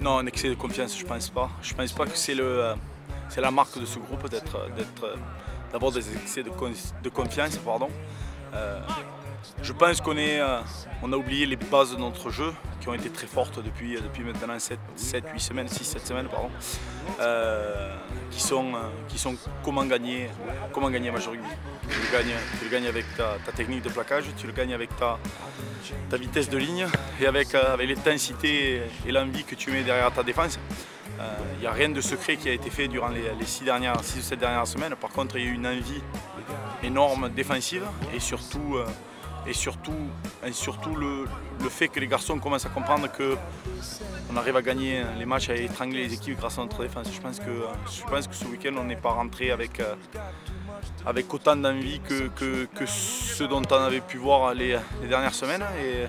Non, un excès de confiance, je pense pas. Je pense pas que c'est la marque de ce groupe d'avoir des excès de confiance. Pardon. Je pense qu'on a oublié les bases de notre jeu qui ont été très fortes depuis maintenant 6-7 semaines, pardon, qui sont comment gagner un match de rugby. Tu le gagnes avec ta technique de plaquage, tu le gagnes avec ta vitesse de ligne et avec l'intensité et l'envie que tu mets derrière ta défense. Il n'y a rien de secret qui a été fait durant les 6 ou 7 dernières semaines. Par contre, il y a eu une envie énorme défensive et surtout le fait que les garçons commencent à comprendre qu'on arrive à gagner les matchs, à étrangler les équipes grâce à notre défense. Je pense que ce week-end, on n'est pas rentré avec autant d'envie que ce dont on avait pu voir les dernières semaines.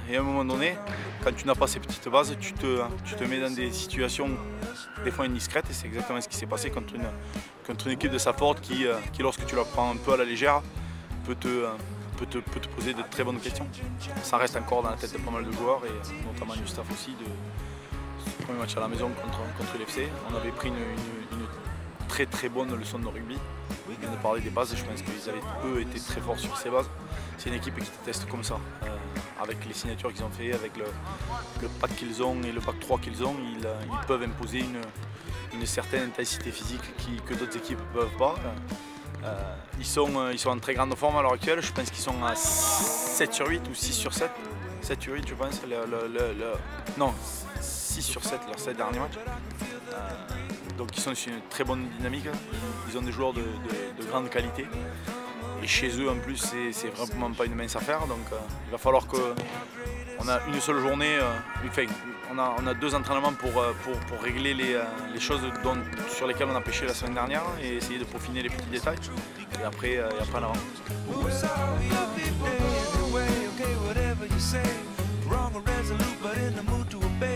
Et à un moment donné, quand tu n'as pas ces petites bases, tu te mets dans des situations des fois indiscrètes. Et c'est exactement ce qui s'est passé contre une équipe de Safford qui, lorsque tu la prends un peu à la légère, peut te poser de très bonnes questions. Ça reste encore dans la tête de pas mal de joueurs et notamment du staff aussi. Ce premier match à la maison contre l'FC, on avait pris une très bonne leçon de rugby. On vient de parler des bases, je pense qu'ils avaient eux été très forts sur ces bases. C'est une équipe qui te teste comme ça, avec les signatures qu'ils ont fait, avec le pack qu'ils ont et le pack 3 qu'ils ont, ils peuvent imposer une certaine intensité physique que d'autres équipes ne peuvent pas. Ils sont en très grande forme à l'heure actuelle, je pense qu'ils sont à 7 sur 8 ou 6 sur 7. 7 sur 8 je pense, non 6 sur 7 leurs 7 derniers matchs. Donc ils sont sur une très bonne dynamique, ils ont des joueurs de grande qualité. Et chez eux en plus c'est vraiment pas une mince affaire, donc il va falloir qu'on a une seule journée, on a 2 entraînements pour régler les choses sur lesquelles on a pêché la semaine dernière et essayer de peaufiner les petits détails. Et après en avant. Wrong or resolute, but in the mood to obey.